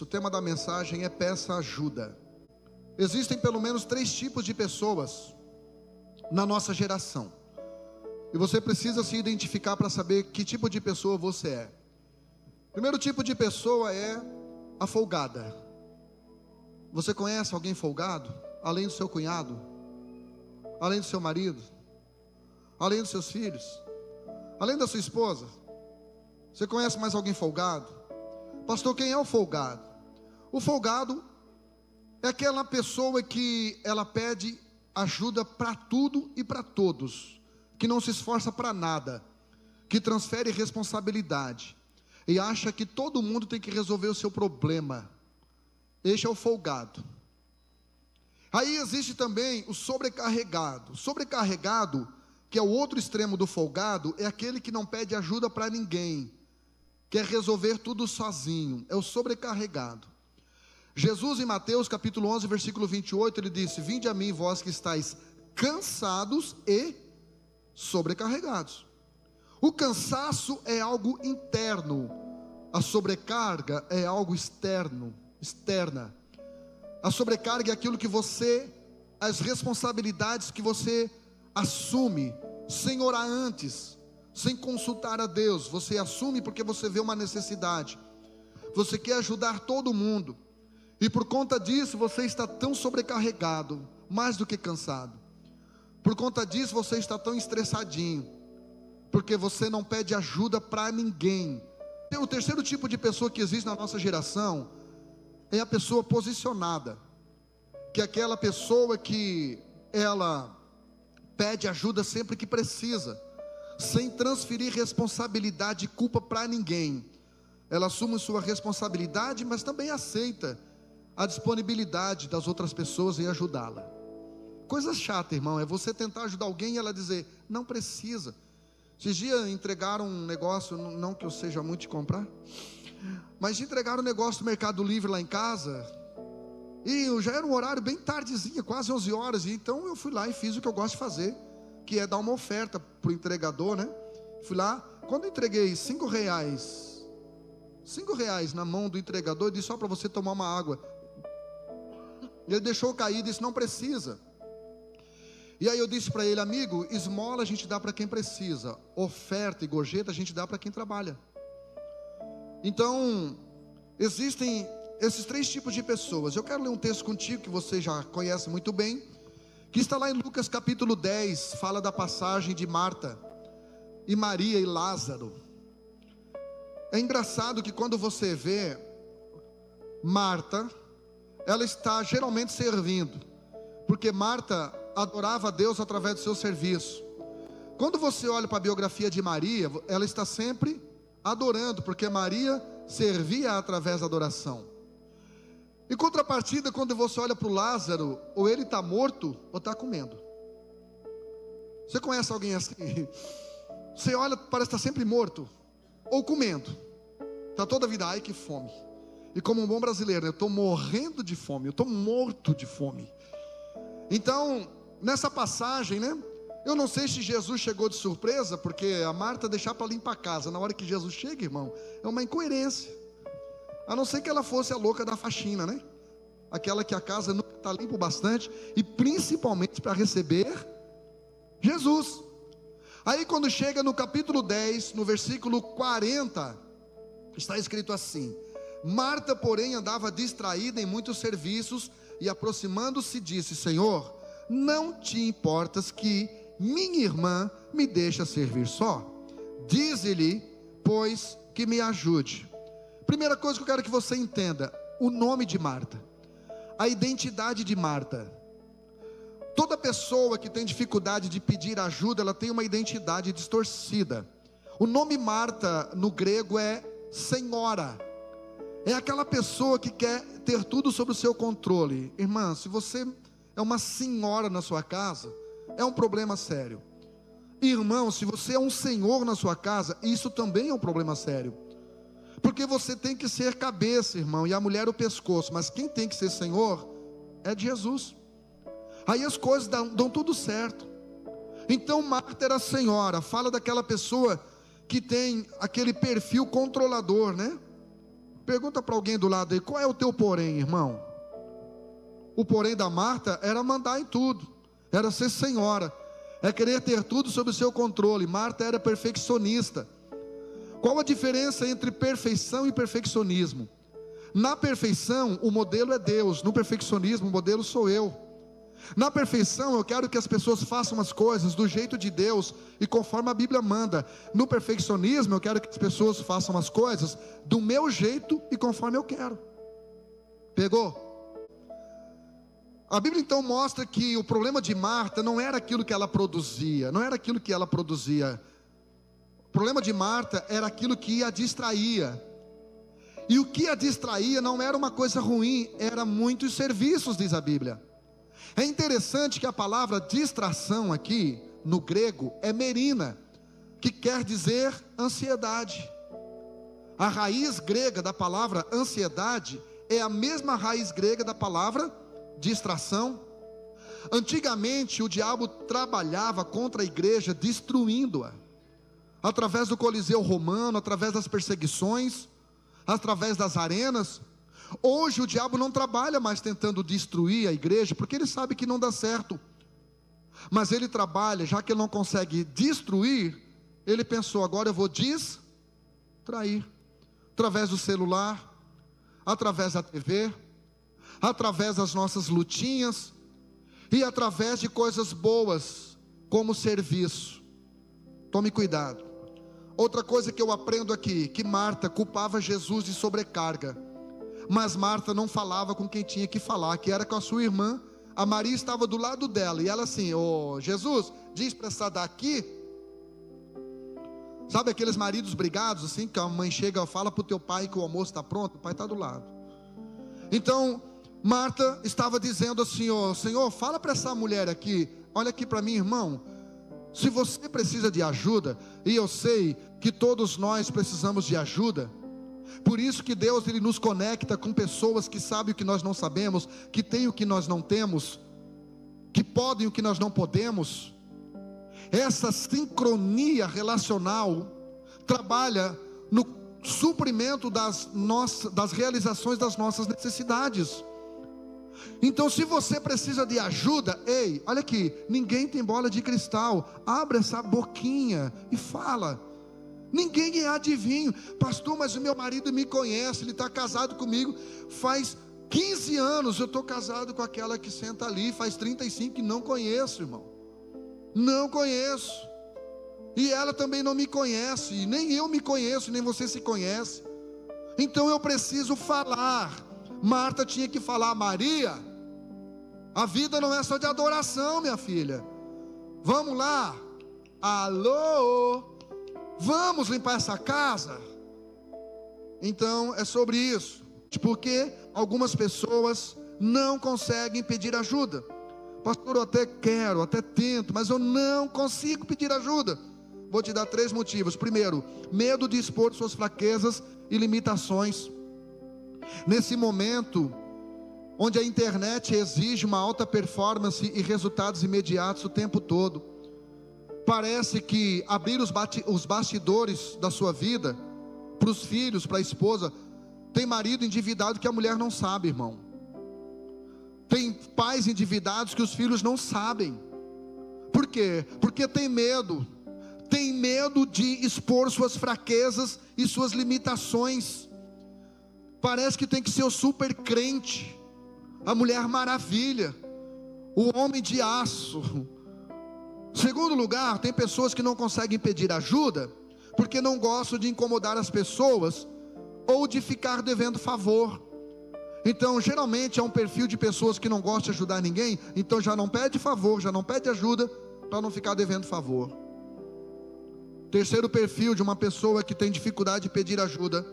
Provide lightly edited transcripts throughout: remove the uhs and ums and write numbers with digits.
o tema da mensagem é peça ajuda. Existem pelo menos 3 tipos de pessoas na nossa geração, e você precisa se identificar para saber que tipo de pessoa você é. O primeiro tipo de pessoa é a folgada. Você conhece alguém folgado? Além do seu cunhado, além do seu marido, além dos seus filhos, além da sua esposa, você conhece mais alguém folgado? Pastor, quem é o folgado? O folgado é aquela pessoa que ela pede ajuda para tudo e para todos, que não se esforça para nada, que transfere responsabilidade e acha que todo mundo tem que resolver o seu problema. Este é o folgado. Aí existe também o sobrecarregado. O sobrecarregado, que é o outro extremo do folgado, é aquele que não pede ajuda para ninguém, quer resolver tudo sozinho, é o sobrecarregado. Jesus em Mateus capítulo 11, versículo 28, ele disse: vinde a mim vós que estáis cansados e sobrecarregados. O cansaço é algo interno, a sobrecarga é algo externa. A sobrecarga é aquilo que você, as responsabilidades que você assume, sem orar antes, sem consultar a Deus. Você assume porque você vê uma necessidade, você quer ajudar todo mundo, e por conta disso você está tão sobrecarregado, mais do que cansado. Por conta disso você está tão estressadinho, porque você não pede ajuda para ninguém. O terceiro tipo de pessoa que existe na nossa geração é a pessoa posicionada, que é aquela pessoa que ela pede ajuda sempre que precisa, sem transferir responsabilidade e culpa para ninguém. Ela assume sua responsabilidade, mas também aceita a disponibilidade das outras pessoas em ajudá-la. Coisa chata, irmão, é você tentar ajudar alguém e ela dizer, não precisa. Esses dias entregaram um negócio, não que eu seja muito de comprar, mas entregaram um negócio do Mercado Livre lá em casa, e já era um horário bem tardezinha, quase 11 horas, e então eu fui lá e fiz o que eu gosto de fazer, que é dar uma oferta para o entregador, né? Fui lá, quando eu entreguei R$5 na mão do entregador, eu disse, só para você tomar uma água. Ele deixou cair e disse, não precisa. E aí eu disse para ele, amigo, esmola a gente dá para quem precisa, oferta e gorjeta a gente dá para quem trabalha. Então, existem esses 3 tipos de pessoas. Eu quero ler um texto contigo que você já conhece muito bem, que está lá em Lucas capítulo 10, fala da passagem de Marta e Maria e Lázaro. É engraçado que quando você vê Marta, ela está geralmente servindo, porque Marta adorava a Deus através do seu serviço. Quando você olha para a biografia de Maria, ela está sempre adorando, porque Maria servia através da adoração. Em contrapartida, quando você olha para o Lázaro, ou ele está morto, ou está comendo. Você conhece alguém assim? Você olha, parece estar sempre morto, ou comendo. Está toda a vida, ai que fome. E como um bom brasileiro, eu estou morrendo de fome, eu estou morto de fome. Então, nessa passagem, né? Eu não sei se Jesus chegou de surpresa, porque a Marta deixar para limpar a casa na hora que Jesus chega, irmão, é uma incoerência. A não ser que ela fosse a louca da faxina, né? Aquela que a casa nunca está limpa o bastante, e principalmente para receber Jesus. Aí quando chega no capítulo 10, no versículo 40, está escrito assim: Marta, porém, andava distraída em muitos serviços, e aproximando-se disse, Senhor, não te importas que minha irmã me deixa servir só? Dize-lhe, pois, que me ajude. Primeira coisa que eu quero que você entenda, o nome de Marta, a identidade de Marta. Toda pessoa que tem dificuldade de pedir ajuda, ela tem uma identidade distorcida. O nome Marta no grego é senhora. É aquela pessoa que quer ter tudo sob o seu controle. Irmã, se você é uma senhora na sua casa, é um problema sério. Irmão, se você é um senhor na sua casa, isso também é um problema sério. Porque você tem que ser cabeça, irmão, e a mulher o pescoço. Mas quem tem que ser senhor é de Jesus. Aí as coisas dão tudo certo. Então Marta era senhora. Fala daquela pessoa que tem aquele perfil controlador, né? Pergunta para alguém do lado aí, qual é o teu porém, irmão? O porém da Marta era mandar em tudo, era ser senhora, é querer ter tudo sob o seu controle. Marta era perfeccionista. Qual a diferença entre perfeição e perfeccionismo? Na perfeição, o modelo é Deus. No perfeccionismo, o modelo sou eu. Na perfeição, eu quero que as pessoas façam as coisas do jeito de Deus e conforme a Bíblia manda. No perfeccionismo, eu quero que as pessoas façam as coisas do meu jeito e conforme eu quero. Pegou? A Bíblia então mostra que o problema de Marta não era aquilo que ela produzia, não era aquilo que ela produzia. O problema de Marta era aquilo que a distraía. E o que a distraía não era uma coisa ruim, era muitos serviços, diz a Bíblia. É interessante que a palavra distração aqui, no grego, é merina, que quer dizer ansiedade. A raiz grega da palavra ansiedade é a mesma raiz grega da palavra distração. Antigamente o diabo trabalhava contra a igreja, destruindo-a, através do Coliseu Romano, através das perseguições, através das arenas. Hoje o diabo não trabalha mais tentando destruir a igreja, porque ele sabe que não dá certo. Mas ele trabalha, já que ele não consegue destruir, ele pensou, agora eu vou distrair, através do celular, através da TV, através das nossas lutinhas, e através de coisas boas, como serviço. Tome cuidado. Outra coisa que eu aprendo aqui, que Marta culpava Jesus de sobrecarga, mas Marta não falava com quem tinha que falar, que era com a sua irmã. A Maria estava do lado dela, e ela assim, ô Jesus, diz para essa daqui. Sabe aqueles maridos brigados assim, que a mãe chega e fala para o teu pai que o almoço está pronto, o pai está do lado. Então Marta estava dizendo assim, ó Senhor, fala para essa mulher aqui, olha aqui para mim, irmão, se você precisa de ajuda, e eu sei que todos nós precisamos de ajuda, por isso que Deus ele nos conecta com pessoas que sabem o que nós não sabemos, que têm o que nós não temos, que podem o que nós não podemos. Essa sincronia relacional trabalha no suprimento das realizações das nossas necessidades. Então se você precisa de ajuda, ei, olha aqui, ninguém tem bola de cristal, abre essa boquinha e fala. Ninguém é adivinho, pastor, mas o meu marido me conhece, ele está casado comigo, faz 15 anos, eu estou casado com aquela que senta ali, faz 35 que não conheço, irmão, não conheço, e ela também não me conhece, e nem eu me conheço, nem você se conhece, então eu preciso falar. Marta tinha que falar, Maria, a vida não é só de adoração, minha filha, vamos lá, alô, vamos limpar essa casa. Então é sobre isso, porque algumas pessoas não conseguem pedir ajuda. Pastor, eu até quero, até tento, mas eu não consigo pedir ajuda. Vou te dar 3 motivos. Primeiro, medo de expor suas fraquezas e limitações. Nesse momento onde a internet exige uma alta performance e resultados imediatos o tempo todo, parece que abrir os bastidores da sua vida para os filhos, para a esposa. Tem marido endividado que a mulher não sabe, irmão. Tem pais endividados que os filhos não sabem. Por quê? Porque tem medo de expor suas fraquezas e suas limitações. Parece que tem que ser o super crente, a mulher maravilha, o homem de aço. Segundo lugar, tem pessoas que não conseguem pedir ajuda porque não gostam de incomodar as pessoas ou de ficar devendo favor. Então geralmente é um perfil de pessoas que não gostam de ajudar ninguém, então já não pede favor, já não pede ajuda, para não ficar devendo favor. Terceiro perfil de uma pessoa que tem dificuldade de pedir ajuda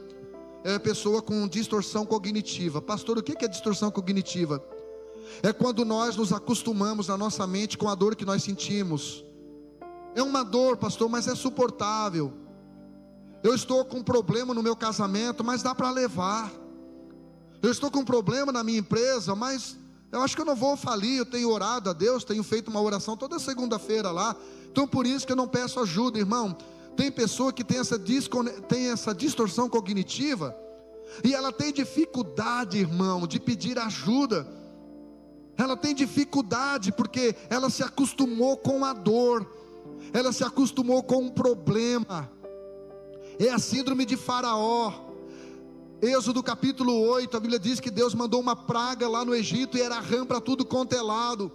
é a pessoa com distorção cognitiva. Pastor, o que é distorção cognitiva? É quando nós nos acostumamos na nossa mente com a dor que nós sentimos. É uma dor, pastor, mas é suportável. Eu estou com um problema no meu casamento, mas dá para levar. Eu estou com um problema na minha empresa, mas eu acho que eu não vou falir. Eu tenho orado a Deus, tenho feito uma oração toda segunda-feira lá. Então por isso que eu não peço ajuda, irmão. Tem pessoa que tem essa distorção cognitiva, E ela tem dificuldade, irmão, de pedir ajuda. Ela tem dificuldade porque ela se acostumou com a dor. Ela se acostumou com um problema. É a síndrome de Faraó. Êxodo capítulo 8, a Bíblia diz que Deus mandou uma praga lá no Egito e era rã para tudo quanto é lado.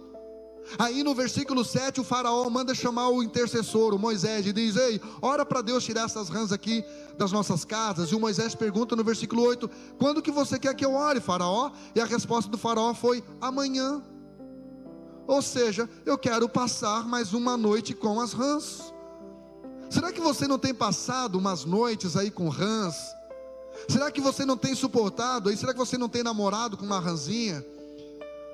Aí no versículo 7 o Faraó manda chamar o intercessor, o Moisés, e diz: ei, ora para Deus tirar essas rãs aqui das nossas casas. E o Moisés pergunta no versículo 8: quando que você quer que eu ore, Faraó? E a resposta do Faraó foi: amanhã. Ou seja, eu quero passar mais uma noite com as rãs. Será que você não tem passado umas noites aí com rãs? Será que você não tem suportado aí? Será que você não tem namorado com uma rãzinha?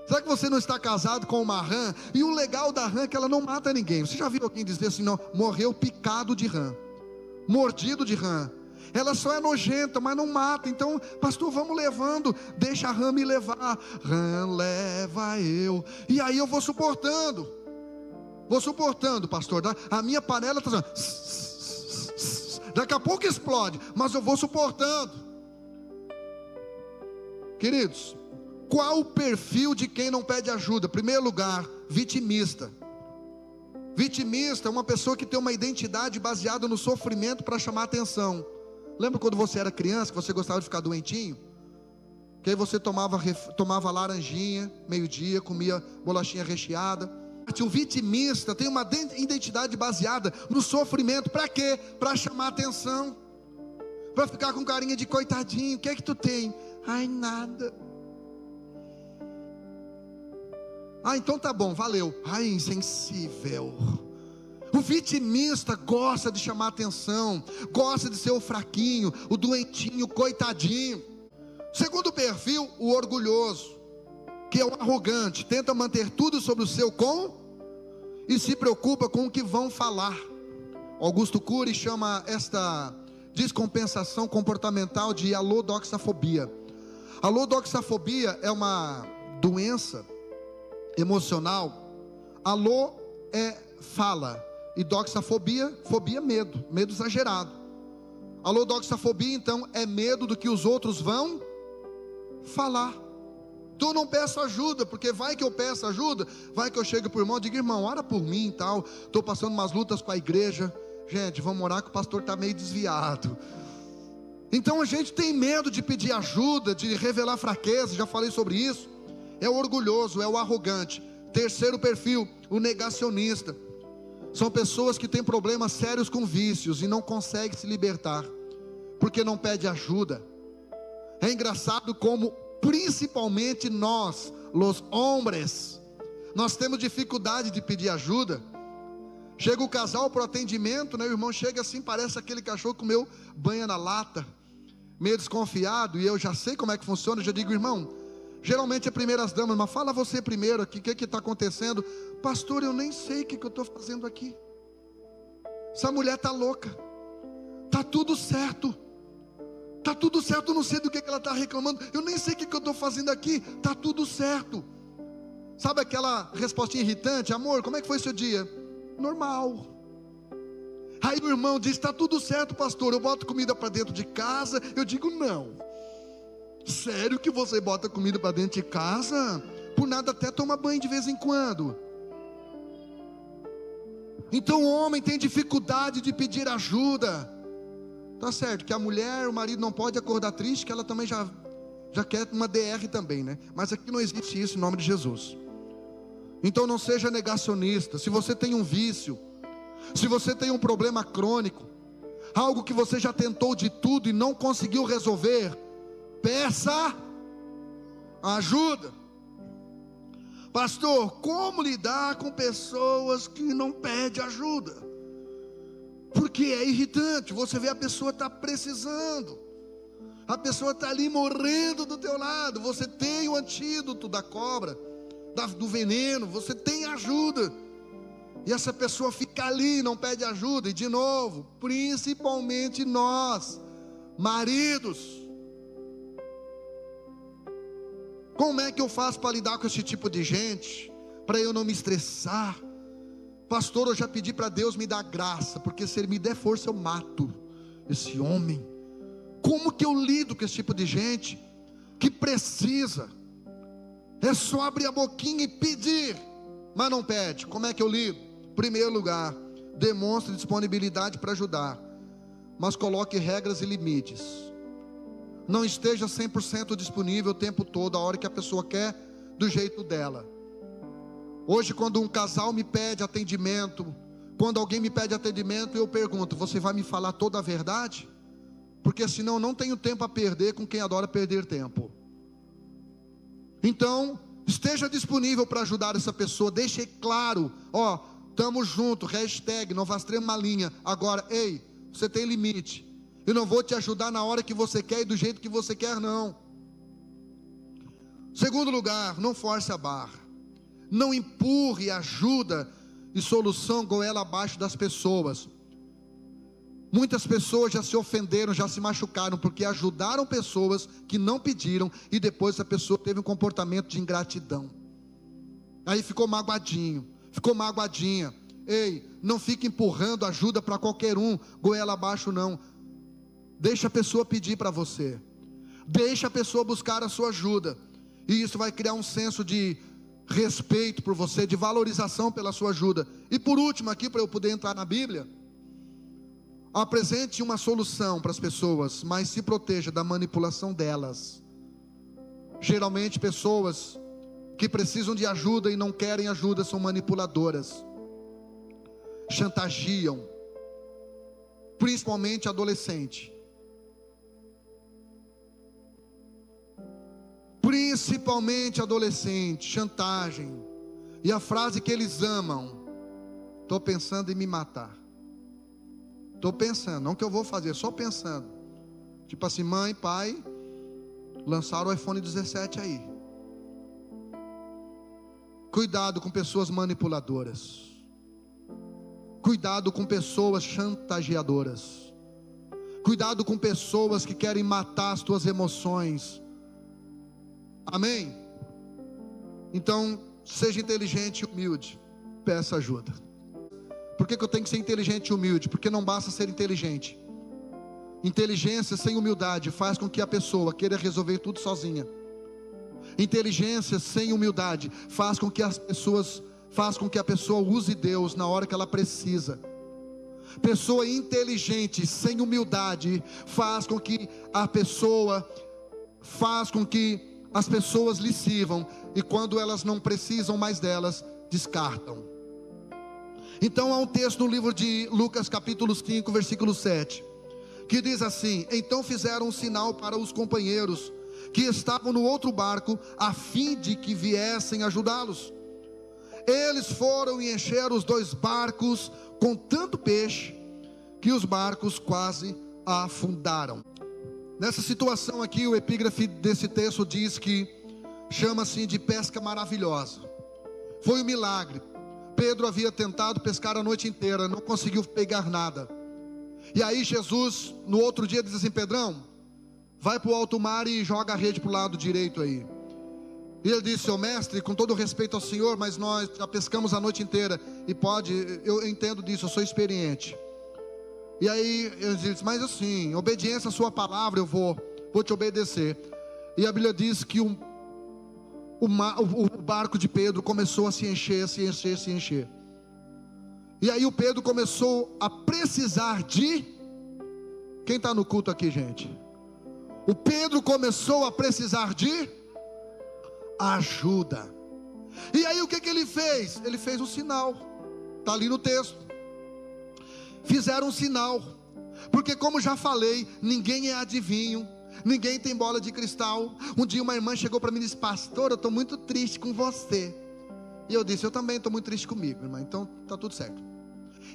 Será que você não está casado com uma rã? E o legal da rã é que ela não mata ninguém. Você já viu alguém dizer assim: não, morreu picado de rã, mordido de rã? Ela só é nojenta, mas não mata. Então, pastor, vamos levando, deixa a rã me levar. Rã leva eu. E aí eu vou suportando, pastor. A minha panela está daqui a pouco explode, mas eu vou suportando. Queridos, qual o perfil de quem não pede ajuda? Primeiro lugar, vitimista. Vitimista é uma pessoa que tem uma identidade baseada no sofrimento para chamar atenção. Lembra quando você era criança, que você gostava de ficar doentinho? Que aí você tomava laranjinha, meio-dia, comia bolachinha recheada. O vitimista tem uma identidade baseada no sofrimento. Para quê? Para chamar atenção, para ficar com carinha de coitadinho. O que é que tu tem? Ai, nada. Ah, então tá bom, valeu. Ai, insensível. O vitimista gosta de chamar atenção, gosta de ser o fraquinho, o doentinho, coitadinho. Segundo perfil, o orgulhoso, que é o arrogante, tenta manter tudo sobre o seu e se preocupa com o que vão falar. Augusto Cury chama esta descompensação comportamental de alodoxafobia. A alodoxafobia é uma doença emocional. Alô é fala, e doxafobia, fobia, medo exagerado. Alodoxafobia então é medo do que os outros vão falar. Tu não peça ajuda, porque vai que eu peço ajuda, vai que eu chego para o irmão e digo: irmão, ora por mim e tal, estou passando umas lutas com a igreja. Gente, vamos orar que o pastor está meio desviado. Então a gente tem medo de pedir ajuda, de revelar fraqueza. Já falei sobre isso. É o orgulhoso, é o arrogante. Terceiro perfil, o negacionista. São pessoas que têm problemas sérios com vícios e não conseguem se libertar, porque não pede ajuda. É engraçado como principalmente nós, os homens, nós temos dificuldade de pedir ajuda. Chega o casal para o atendimento, né? O irmão chega assim, parece aquele cachorro que comeu banha na lata, meio desconfiado, e eu já sei como é que funciona. Eu já digo: irmão, geralmente é primeiras damas, mas fala você primeiro aqui, o que está acontecendo? Pastor, eu nem sei o que eu estou fazendo aqui. Essa mulher está louca, está tudo certo. Está tudo certo, eu não sei do que ela está reclamando. Eu nem sei o que eu estou fazendo aqui. Está tudo certo. Sabe aquela respostinha irritante? Amor, como é que foi seu dia? Normal. Aí o irmão diz: está tudo certo, pastor, eu boto comida para dentro de casa. Eu digo: não. Sério que você bota comida para dentro de casa? Por nada até toma banho de vez em quando. Então o homem tem dificuldade de pedir ajuda. Tá certo que a mulher, o marido não pode acordar triste, que ela também já quer uma DR também, né? Mas aqui não existe isso em nome de Jesus. Então não seja negacionista. Se você tem um vício, se você tem um problema crônico, algo que você já tentou de tudo e não conseguiu resolver, peça ajuda. Pastor, como lidar com pessoas que não pedem ajuda? Porque é irritante. Você vê a pessoa está precisando, a pessoa está ali morrendo do teu lado. Você tem o antídoto da cobra, do veneno, você tem ajuda, e essa pessoa fica ali, não pede ajuda. E de novo, principalmente nós, maridos, como é que eu faço para lidar com esse tipo de gente, para eu não me estressar? Pastor, eu já pedi para Deus me dar graça, porque se Ele me der força eu mato esse homem. Como que eu lido com esse tipo de gente que precisa? É só abrir a boquinha e pedir, mas não pede. Como é que eu lido? Primeiro lugar, demonstre disponibilidade para ajudar, mas coloque regras e limites. Não esteja 100% disponível o tempo todo, a hora que a pessoa quer, do jeito dela. Hoje, quando um casal me pede atendimento, quando alguém me pede atendimento, eu pergunto: você vai me falar toda a verdade? Porque senão eu não tenho tempo a perder com quem adora perder tempo. Então, esteja disponível para ajudar essa pessoa. Deixe claro: ó, estamos juntos, hashtag, não vastremos uma linha. Agora, ei, você tem limite. Eu não vou te ajudar na hora que você quer e do jeito que você quer, não. Segundo lugar, não force a barra. Não empurre ajuda e solução goela abaixo das pessoas. Muitas pessoas já se ofenderam, já se machucaram, porque ajudaram pessoas que não pediram, e depois a pessoa teve um comportamento de ingratidão. Aí ficou magoadinho, ficou magoadinha. Ei, não fique empurrando ajuda para qualquer um, goela abaixo não. Deixa a pessoa pedir para você. Deixa a pessoa buscar a sua ajuda. E isso vai criar um senso de respeito por você, de valorização pela sua ajuda. E por último aqui, para eu poder entrar na Bíblia, apresente uma solução para as pessoas, mas se proteja da manipulação delas. Geralmente pessoas que precisam de ajuda e não querem ajuda são manipuladoras, chantagiam, principalmente adolescente. Principalmente adolescente, chantagem. E a frase que eles amam: estou pensando em me matar. Estou pensando, não que eu vou fazer, só pensando. Tipo assim: mãe, pai, lançaram o iPhone 17 aí. Cuidado com pessoas manipuladoras. Cuidado com pessoas chantageadoras. Cuidado com pessoas que querem matar as tuas emoções. Amém? Então, seja inteligente e humilde. Peça ajuda. Por que eu tenho que ser inteligente e humilde? Porque não basta ser inteligente. Inteligência sem humildade faz com que a pessoa queira resolver tudo sozinha. Inteligência sem humildade faz com que a pessoa use Deus na hora que ela precisa. Pessoa inteligente sem humildade faz com que as pessoas lhe sirvam, e quando elas não precisam mais delas, descartam. Então há um texto no livro de Lucas capítulo 5, versículo 7, que diz assim: então fizeram um sinal para os companheiros que estavam no outro barco, a fim de que viessem ajudá-los. Eles foram e encheram os 2 barcos com tanto peixe, que os barcos quase afundaram. Nessa situação aqui, o epígrafe desse texto diz que chama-se de pesca maravilhosa. Foi um milagre. Pedro havia tentado pescar a noite inteira, não conseguiu pegar nada. E aí Jesus, no outro dia, diz assim: Pedrão, vai para o alto mar e joga a rede para o lado direito aí. E ele disse: seu mestre, com todo respeito ao senhor, mas nós já pescamos a noite inteira, e eu entendo disso, eu sou experiente. E aí ele disse: mas assim, obediência à sua palavra, eu vou te obedecer. E a Bíblia diz que o barco de Pedro começou a se encher. E aí o Pedro começou a precisar de... Quem está no culto aqui, gente? O Pedro começou a precisar de ajuda. E aí o que ele fez? Ele fez um sinal. Está ali no texto. Fizeram um sinal, porque como já falei, ninguém é adivinho, ninguém tem bola de cristal. Um dia uma irmã chegou para mim e disse: pastor, eu estou muito triste com você. E eu disse: eu também estou muito triste comigo, irmã, então está tudo certo.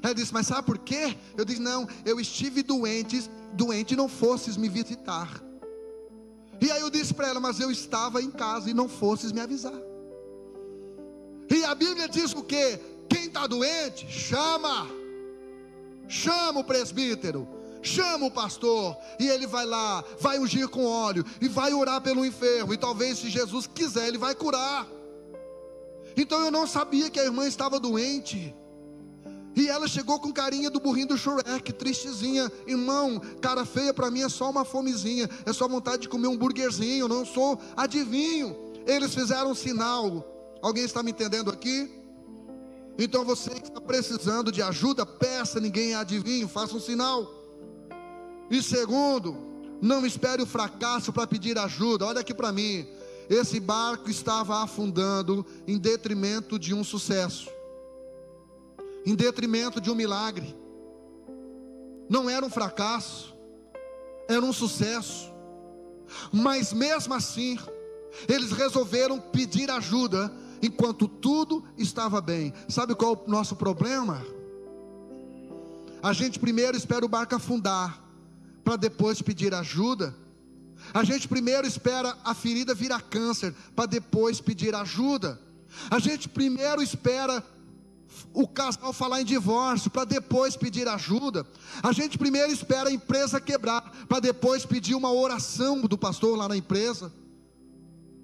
Ela disse: mas sabe por quê? Eu disse: não, eu estive doente e não fosses me visitar. E aí eu disse para ela: mas eu estava em casa e não fosses me avisar. E a Bíblia diz o quê? Quem está doente, chama o presbítero, chama o pastor, e ele vai lá, vai ungir com óleo, e vai orar pelo enfermo, e talvez, se Jesus quiser, ele vai curar. Então eu não sabia que a irmã estava doente. E ela chegou com carinha do burrinho do Shrek, tristezinha. Irmão, cara feia para mim é só uma fomezinha, é só vontade de comer um burguerzinho, eu não sou adivinho. Eles fizeram um sinal. Alguém está me entendendo aqui? Então você que está precisando de ajuda, peça, ninguém é adivinho, faça um sinal. E segundo, não espere o fracasso para pedir ajuda. Olha aqui para mim, esse barco estava afundando em detrimento de um sucesso, em detrimento de um milagre. Não era um fracasso, era um sucesso. Mas mesmo assim, eles resolveram pedir ajuda enquanto tudo estava bem. Sabe qual é o nosso problema? A gente primeiro espera o barco afundar para depois pedir ajuda. A gente primeiro espera a ferida virar câncer para depois pedir ajuda. A gente primeiro espera o casal falar em divórcio para depois pedir ajuda. A gente primeiro espera a empresa quebrar para depois pedir uma oração do pastor lá na empresa.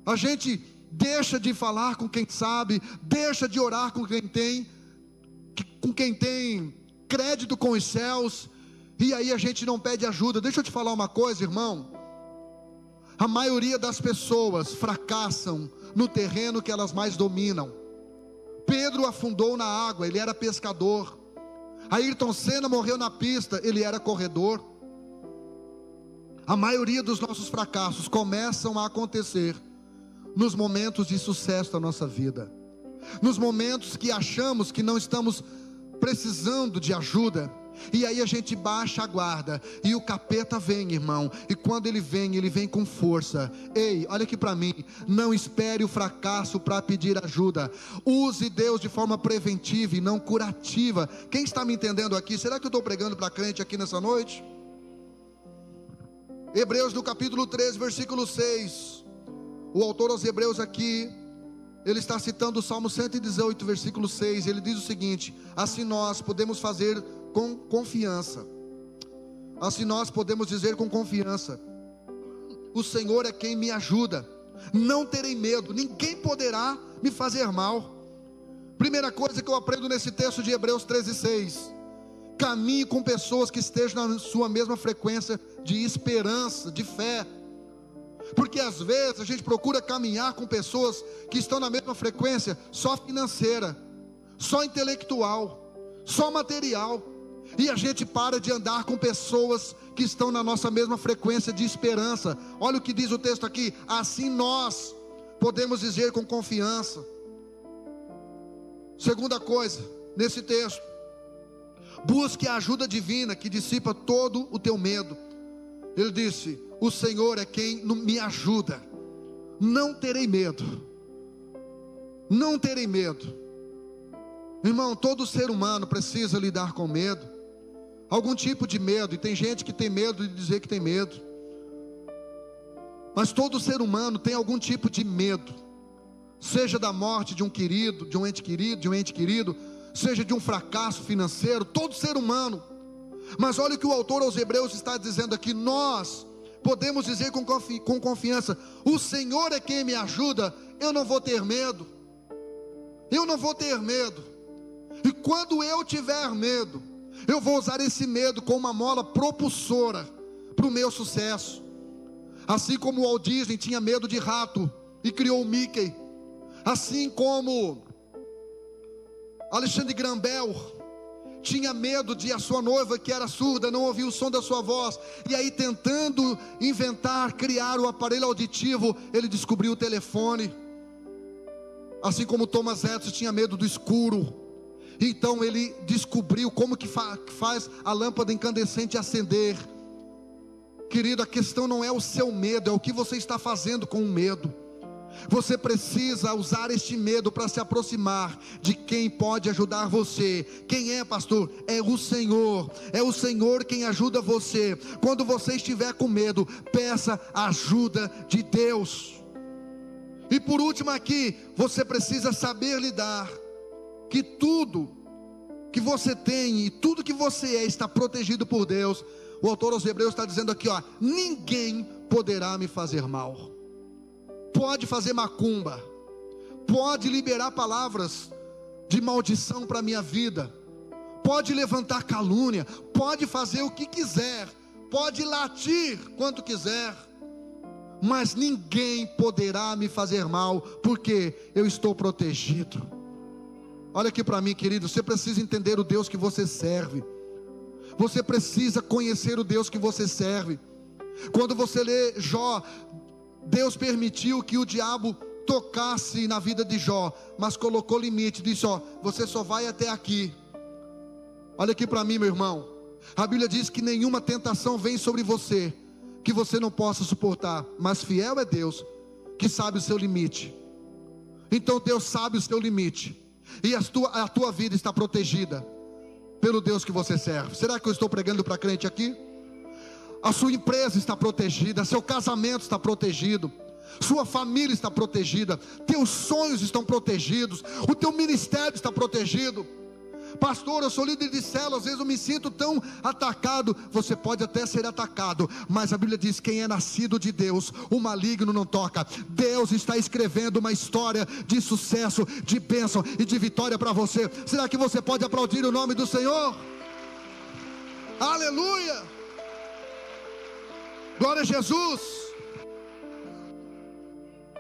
A gente deixa de falar com quem sabe, deixa de orar com quem tem crédito com os céus, e aí a gente não pede ajuda. Deixa eu te falar uma coisa, irmão. A maioria das pessoas fracassam no terreno que elas mais dominam. Pedro afundou na água, ele era pescador. Ayrton Senna morreu na pista, ele era corredor. A maioria dos nossos fracassos começam a acontecer nos momentos de sucesso da nossa vida, nos momentos que achamos que não estamos precisando de ajuda, e aí a gente baixa a guarda, e o capeta vem, irmão, e quando ele vem com força. Ei, olha aqui para mim, não espere o fracasso para pedir ajuda, use Deus de forma preventiva e não curativa. Quem está me entendendo aqui? Será que eu estou pregando para crente aqui nessa noite? Hebreus no capítulo 13, versículo 6, o autor aos Hebreus aqui, ele está citando o Salmo 118, versículo 6, ele diz o seguinte: assim nós podemos fazer com confiança, assim nós podemos dizer com confiança: o Senhor é quem me ajuda, não terei medo, ninguém poderá me fazer mal. Primeira coisa que eu aprendo nesse texto de Hebreus 13, 6, caminhe com pessoas que estejam na sua mesma frequência de esperança, de fé. Porque às vezes a gente procura caminhar com pessoas que estão na mesma frequência só financeira, só intelectual, só material, e a gente para de andar com pessoas que estão na nossa mesma frequência de esperança. Olha o que diz o texto aqui: assim nós podemos dizer com confiança. Segunda coisa, nesse texto, busque a ajuda divina que dissipa todo o teu medo. Ele disse: o Senhor é quem me ajuda, não terei medo, não terei medo. Irmão, todo ser humano precisa lidar com medo, algum tipo de medo, e tem gente que tem medo de dizer que tem medo, mas todo ser humano tem algum tipo de medo, seja da morte de um querido, de um ente querido, seja de um fracasso financeiro, todo ser humano. Mas olha o que o autor aos Hebreus está dizendo aqui: nós podemos dizer com confiança: o Senhor é quem me ajuda, eu não vou ter medo, eu não vou ter medo. E quando eu tiver medo, eu vou usar esse medo como uma mola propulsora para o meu sucesso. Assim como o Walt Disney tinha medo de rato e criou o Mickey, assim como Alexandre Graham Bell tinha medo de a sua noiva, que era surda, não ouvir o som da sua voz, e aí tentando inventar, criar o aparelho auditivo, ele descobriu o telefone. Assim como Thomas Edison tinha medo do escuro, então ele descobriu como que faz a lâmpada incandescente acender. Querido, a questão não é o seu medo, é o que você está fazendo com o medo. Você precisa usar este medo para se aproximar de quem pode ajudar você. Quem é, pastor? É o Senhor. É o Senhor quem ajuda você. Quando você estiver com medo, peça a ajuda de Deus. E por último aqui, você precisa saber lidar que tudo que você tem e tudo que você é está protegido por Deus. O autor aos Hebreus está dizendo aqui, ó: ninguém poderá me fazer mal. Pode fazer macumba, pode liberar palavras de maldição para a minha vida, pode levantar calúnia, pode fazer o que quiser, pode latir quanto quiser, mas ninguém poderá me fazer mal, porque eu estou protegido. Olha aqui para mim, querido, você precisa entender o Deus que você serve. Você precisa conhecer o Deus que você serve. Quando você lê Jó, Deus permitiu que o diabo tocasse na vida de Jó, mas colocou limite, disse: ó, você só vai até aqui. Olha aqui para mim, meu irmão, a Bíblia diz que nenhuma tentação vem sobre você que você não possa suportar, mas fiel é Deus que sabe o seu limite. Então Deus sabe o seu limite, e a tua vida está protegida pelo Deus que você serve. Será que eu estou pregando para crente aqui? A sua empresa está protegida, seu casamento está protegido, sua família está protegida, teus sonhos estão protegidos, o teu ministério está protegido. Pastor, eu sou líder de célula, às vezes eu me sinto tão atacado. Você pode até ser atacado, mas a Bíblia diz: quem é nascido de Deus, o maligno não toca. Deus está escrevendo uma história de sucesso, de bênção e de vitória para você. Será que você pode aplaudir o nome do Senhor? Aleluia! Glória a Jesus.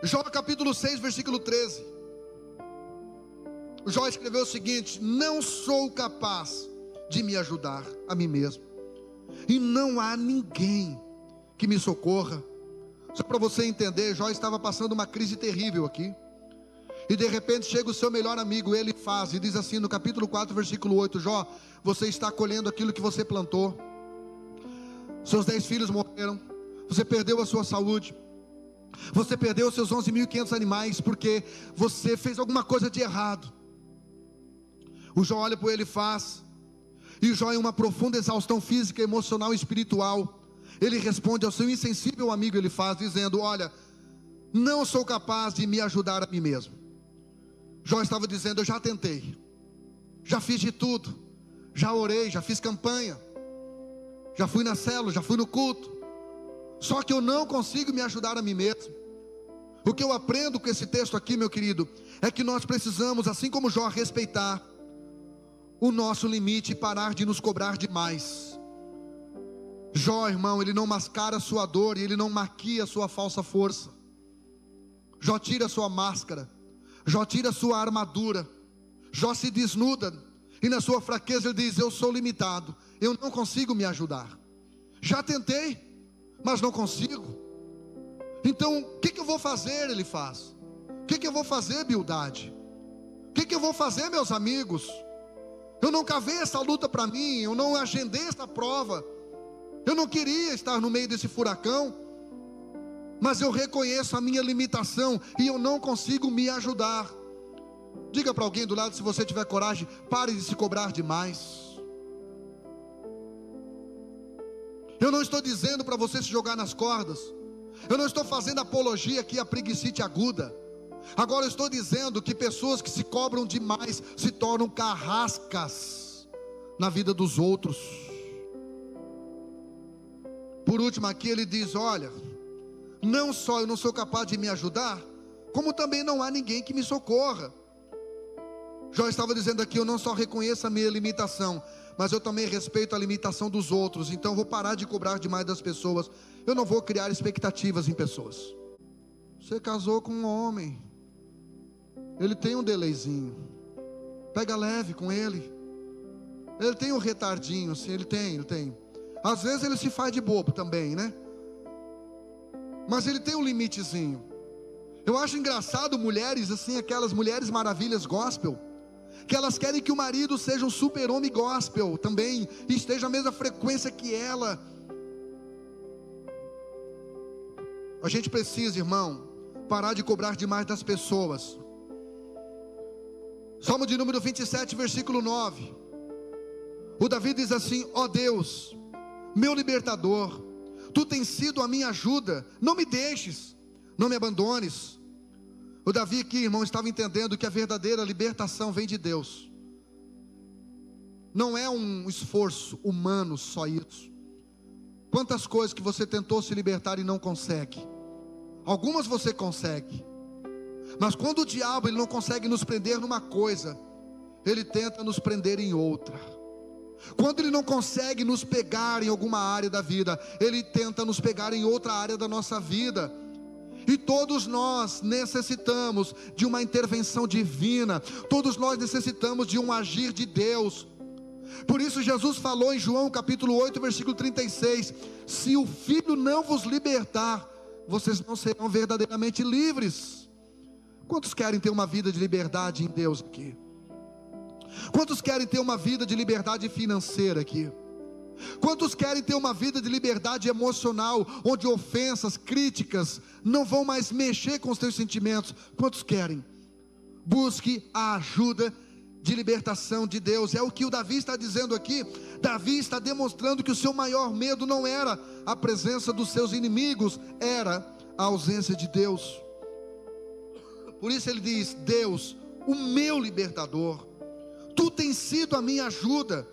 Jó capítulo 6, versículo 13. Jó escreveu o seguinte: não sou capaz de me ajudar a mim mesmo, e não há ninguém que me socorra. Só para você entender, Jó estava passando uma crise terrível aqui, e de repente chega o seu melhor amigo, Elifaz, e diz assim no capítulo 4, versículo 8: Jó, você está colhendo aquilo que você plantou. Seus 10 filhos morreram, você perdeu a sua saúde, você perdeu os seus 11.500 animais, porque você fez alguma coisa de errado. O Jó olha para o Elifaz, e o Jó, em uma profunda exaustão física, emocional e espiritual, ele responde ao seu insensível amigo Elifaz, dizendo: olha, não sou capaz de me ajudar a mim mesmo. Jó estava dizendo: eu já tentei, já fiz de tudo, já orei, já fiz campanha, já fui na célula, já fui no culto, só que eu não consigo me ajudar a mim mesmo. O que eu aprendo com esse texto aqui, meu querido, é que nós precisamos, assim como Jó, respeitar o nosso limite e parar de nos cobrar demais. Jó, irmão, ele não mascara a sua dor e ele não maquia a sua falsa força. Jó tira a sua máscara, Jó tira a sua armadura, Jó se desnuda, e na sua fraqueza ele diz: eu sou limitado, eu não consigo me ajudar, já tentei, mas não consigo. Então o que eu vou fazer? Ele faz. O que eu vou fazer, Bildade? O que eu vou fazer, meus amigos? Eu não cavei essa luta para mim, eu não agendei essa prova, eu não queria estar no meio desse furacão, mas eu reconheço a minha limitação e eu não consigo me ajudar. Diga para alguém do lado, se você tiver coragem: pare de se cobrar demais. Eu não estou dizendo para você se jogar nas cordas, eu não estou fazendo apologia aqui à preguicite aguda. Agora eu estou dizendo que pessoas que se cobram demais se tornam carrascas na vida dos outros. Por último aqui ele diz: olha, não só eu não sou capaz de me ajudar, como também não há ninguém que me socorra. Jó estava dizendo aqui: eu não só reconheço a minha limitação, mas eu também respeito a limitação dos outros. Então eu vou parar de cobrar demais das pessoas, eu não vou criar expectativas em pessoas. Você casou com um homem, ele tem um delayzinho, pega leve com ele. Ele tem um retardinho, sim, ele tem. Às vezes ele se faz de bobo também, né? Mas ele tem um limitezinho. Eu acho engraçado mulheres assim, aquelas mulheres maravilhas gospel, que elas querem que o marido seja um super-homem gospel também, e esteja a mesma frequência que ela. A gente precisa, irmão, parar de cobrar demais das pessoas. Salmo de número 27, versículo 9. O Davi diz assim: ó Deus, meu libertador, tu tens sido a minha ajuda, não me deixes, não me abandones. O Davi aqui, irmão, estava entendendo que a verdadeira libertação vem de Deus. Não é um esforço humano só isso. Quantas coisas que você tentou se libertar e não consegue? Algumas você consegue, mas quando o diabo ele não consegue nos prender numa coisa, ele tenta nos prender em outra. Quando Ele não consegue nos pegar em alguma área da vida, Ele tenta nos pegar em outra área da nossa vida. E todos nós necessitamos de uma intervenção divina, todos nós necessitamos de um agir de Deus. Por isso Jesus falou em João capítulo 8, versículo 36, se o Filho não vos libertar, vocês não serão verdadeiramente livres. Quantos querem ter uma vida de liberdade em Deus aqui? Quantos querem ter uma vida de liberdade financeira aqui? Quantos querem ter uma vida de liberdade emocional, onde ofensas, críticas não vão mais mexer com os teus sentimentos? Quantos querem? Busque a ajuda de libertação de Deus. É o que o Davi está dizendo aqui. Davi está demonstrando que o seu maior medo não era a presença dos seus inimigos, era a ausência de Deus. Por isso ele diz: Deus, o meu libertador, Tu tens sido a minha ajuda,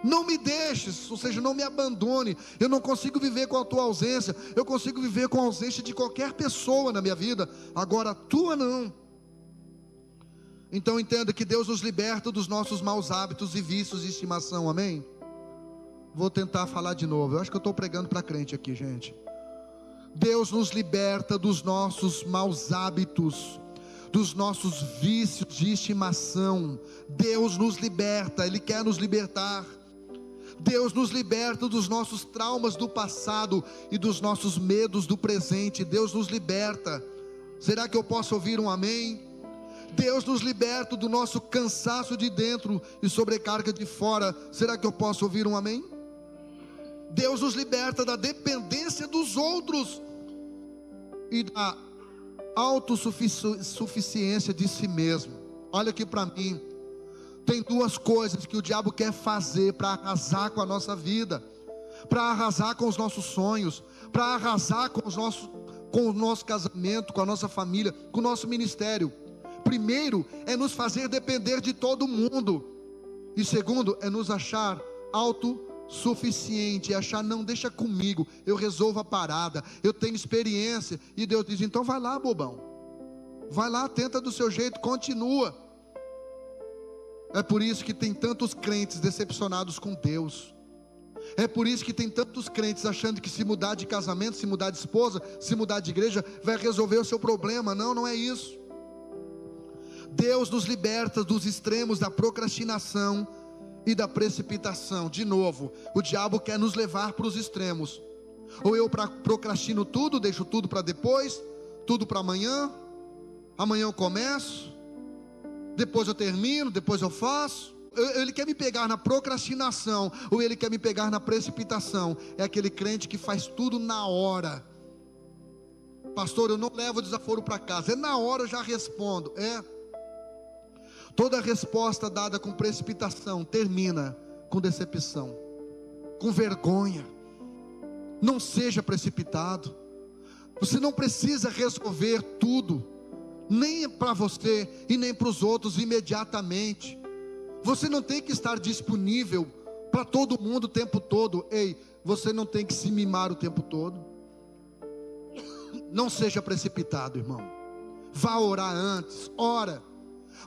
não me deixes, ou seja, não me abandone. Eu não consigo viver com a Tua ausência, eu consigo viver com a ausência de qualquer pessoa na minha vida, agora a Tua não. Então entenda que Deus nos liberta dos nossos maus hábitos e vícios de estimação, amém? Vou tentar falar de novo, eu acho que eu estou pregando para crente aqui, gente. Deus nos liberta dos nossos maus hábitos, dos nossos vícios de estimação. Deus nos liberta, Ele quer nos libertar. Deus nos liberta dos nossos traumas do passado e dos nossos medos do presente. Deus nos liberta. Será que eu posso ouvir um amém? Deus nos liberta do nosso cansaço de dentro e sobrecarga de fora. Será que eu posso ouvir um amém? Deus nos liberta da dependência dos outros e da autossuficiência de si mesmo. Olha aqui para mim, tem duas coisas que o diabo quer fazer para arrasar com a nossa vida, para arrasar com os nossos sonhos, para arrasar com o nosso casamento, com a nossa família, com o nosso ministério. Primeiro é nos fazer depender de todo mundo, e segundo é nos achar autossuficiente, achar, não, deixa comigo, eu resolvo a parada, eu tenho experiência. E Deus diz: então vai lá, bobão, vai lá, tenta do seu jeito, continua. É por isso que tem tantos crentes decepcionados com Deus. É por isso que tem tantos crentes achando que se mudar de casamento, se mudar de esposa, se mudar de igreja, vai resolver o seu problema. Não, não é isso. Deus nos liberta dos extremos da procrastinação e da precipitação. De novo, o diabo quer nos levar para os extremos. Ou eu procrastino tudo, deixo tudo para depois, tudo para amanhã. Amanhã eu começo, depois eu termino, depois eu faço. Ele quer me pegar na procrastinação, ou ele quer me pegar na precipitação. É aquele crente que faz tudo na hora. Pastor, eu não levo desaforo para casa, é na hora eu já respondo. Toda resposta dada com precipitação termina com decepção, com vergonha. Não seja precipitado. Você não precisa resolver tudo, nem para você e nem para os outros imediatamente. Você não tem que estar disponível para todo mundo o tempo todo. Ei, você não tem que se mimar o tempo todo. Não seja precipitado, irmão. Vá orar antes, ora.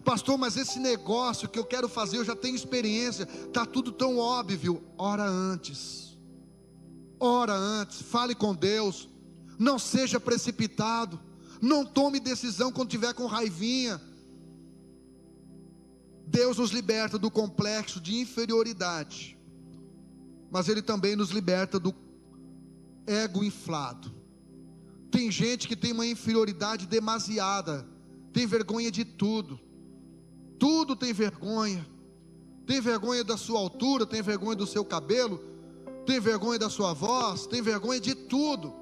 Pastor, mas esse negócio que eu quero fazer, eu já tenho experiência, está tudo tão óbvio. Ora antes, fale com Deus. Não seja precipitado, não tome decisão quando tiver com raivinha. Deus nos liberta do complexo de inferioridade, mas Ele também nos liberta do ego inflado. Tem gente que tem uma inferioridade demasiada, tem vergonha de tudo. Tudo tem vergonha da sua altura, tem vergonha do seu cabelo, tem vergonha da sua voz, tem vergonha de tudo.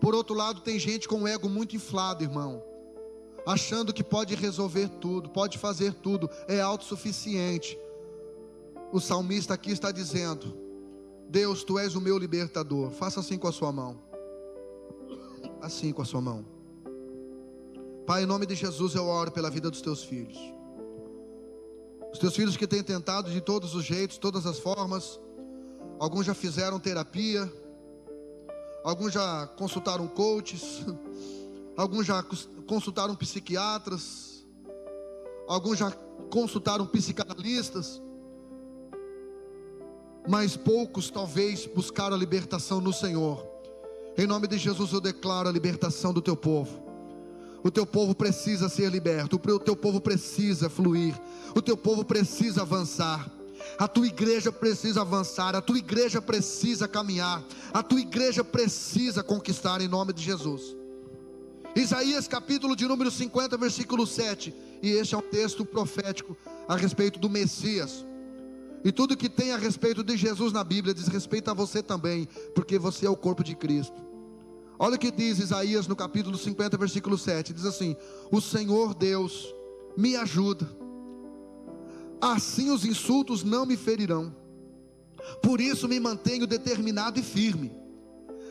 Por outro lado, tem gente com o ego muito inflado, irmão, achando que pode resolver tudo, pode fazer tudo, é autossuficiente. O salmista aqui está dizendo: Deus, Tu és o meu libertador. Faça assim com a sua mão, assim com a sua mão. Pai, em nome de Jesus eu oro pela vida dos Teus filhos. Os Teus filhos que têm tentado de todos os jeitos, todas as formas. Alguns já fizeram terapia, alguns já consultaram coaches, alguns já consultaram psiquiatras, alguns já consultaram psicanalistas, mas poucos talvez buscaram a libertação no Senhor. Em nome de Jesus eu declaro a libertação do teu povo. O teu povo precisa ser liberto, o teu povo precisa fluir, o teu povo precisa avançar. A tua igreja precisa avançar, a tua igreja precisa caminhar, a tua igreja precisa conquistar em nome de Jesus. Isaías capítulo de número 50, versículo 7, e este é um texto profético a respeito do Messias. E tudo que tem a respeito de Jesus na Bíblia diz respeito a você também, porque você é o corpo de Cristo. Olha o que diz Isaías no capítulo 50, versículo 7, diz assim: o Senhor Deus me ajuda, assim os insultos não me ferirão, por isso me mantenho determinado e firme,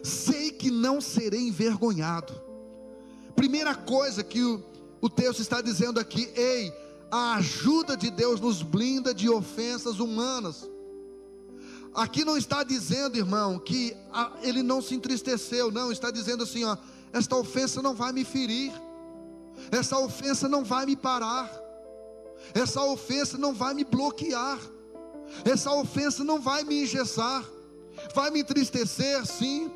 sei que não serei envergonhado. Primeira coisa que o texto está dizendo aqui: ei, a ajuda de Deus nos blinda de ofensas humanas. Aqui não está dizendo, irmão, que ele não se entristeceu, não, está dizendo assim, ó, esta ofensa não vai me ferir, essa ofensa não vai me parar, essa ofensa não vai me bloquear, essa ofensa não vai me engessar. Vai me entristecer, sim,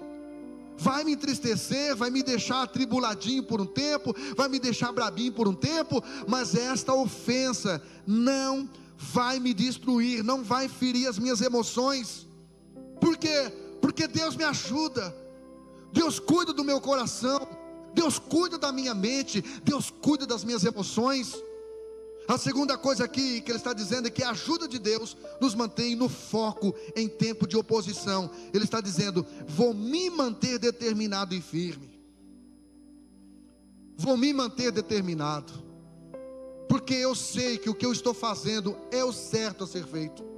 vai me entristecer, vai me deixar atribuladinho por um tempo, vai me deixar brabinho por um tempo, mas esta ofensa não vai me destruir, não vai ferir as minhas emoções. Por quê? Porque Deus me ajuda, Deus cuida do meu coração, Deus cuida da minha mente, Deus cuida das minhas emoções. A segunda coisa aqui que ele está dizendo é que a ajuda de Deus nos mantém no foco em tempo de oposição. Ele está dizendo: vou me manter determinado e firme, vou me manter determinado, porque eu sei que o que eu estou fazendo é o certo a ser feito.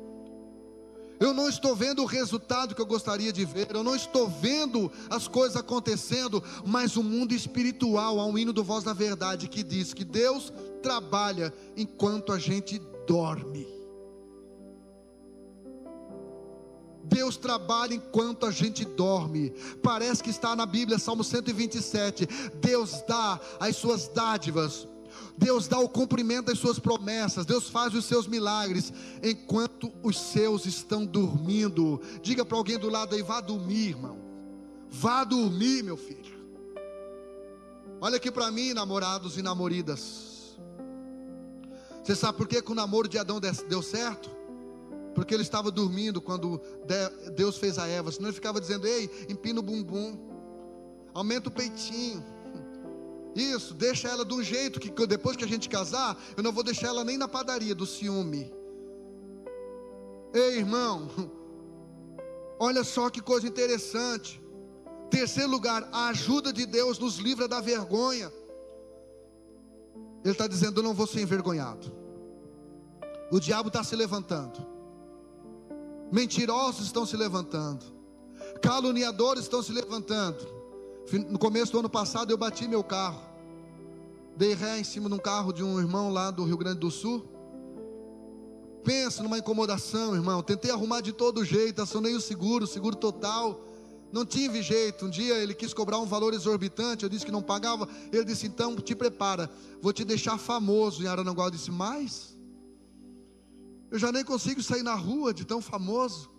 Eu não estou vendo o resultado que eu gostaria de ver, eu não estou vendo as coisas acontecendo, mas o mundo espiritual, há um hino do Voz da Verdade que diz que Deus trabalha enquanto a gente dorme. Deus trabalha enquanto a gente dorme. Parece que está na Bíblia, Salmo 127. Deus dá as suas dádivas, Deus dá o cumprimento das suas promessas, Deus faz os seus milagres enquanto os seus estão dormindo. Diga para alguém do lado aí: vá dormir, irmão, vá dormir, meu filho. Olha aqui para mim, namorados e namoridas. Você sabe por que o namoro de Adão deu certo? Porque ele estava dormindo quando Deus fez a Eva. Senão ele ficava dizendo: ei, empina o bumbum, aumenta o peitinho, isso, deixa ela de um jeito que depois que a gente casar, eu não vou deixar ela nem na padaria, do ciúme. Ei, irmão, olha só que coisa interessante. Terceiro lugar, a ajuda de Deus nos livra da vergonha. Ele está dizendo: eu não vou ser envergonhado. O diabo está se levantando, mentirosos estão se levantando, caluniadores estão se levantando. No começo do ano passado eu bati meu carro, dei ré em cima de um carro de um irmão lá do Rio Grande do Sul. Pensa numa incomodação, irmão. Tentei arrumar de todo jeito, acionei o seguro total, não tive jeito. Um dia ele quis cobrar um valor exorbitante, eu disse que não pagava. Ele disse: então te prepara, vou te deixar famoso em Araranguá. Eu disse: mas eu já nem consigo sair na rua de tão famoso.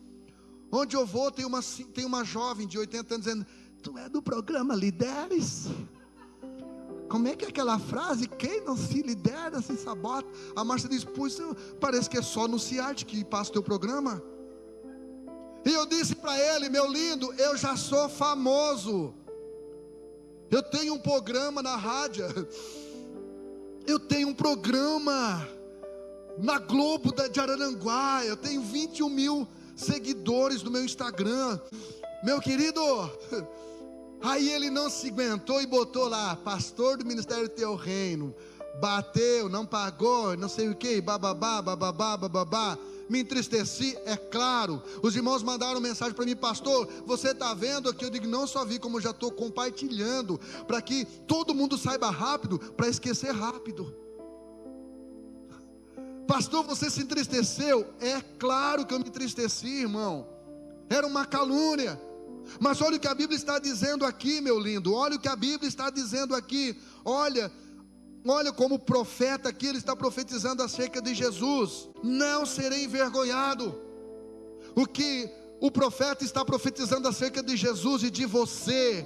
Onde eu vou tem uma jovem de 80 anos dizendo: tu é do programa Lideres? Como é que é aquela frase? Quem não se lidera se sabota. A Márcia diz: pois parece que é só no CIART que passa o teu programa. E eu disse para ele: meu lindo, eu já sou famoso, eu tenho um programa na rádio, eu tenho um programa na Globo de Araranguá, eu tenho 21 mil seguidores no meu Instagram, meu querido. Aí ele não se aguentou e botou lá: pastor do Ministério Teu Reino, bateu, não pagou, não sei o que, bababá, bababá, bababá. Me entristeci, é claro. Os irmãos mandaram mensagem para mim: pastor, você está vendo aqui? Eu digo: não só vi, como já estou compartilhando, para que todo mundo saiba rápido, para esquecer rápido. Pastor, você se entristeceu? É claro que eu me entristeci, irmão. Era uma calúnia. Mas olha o que a Bíblia está dizendo aqui, meu lindo. Olha o que a Bíblia está dizendo aqui. Olha como o profeta aqui, ele está profetizando acerca de Jesus: não serei envergonhado. O que o profeta está profetizando acerca de Jesus e de você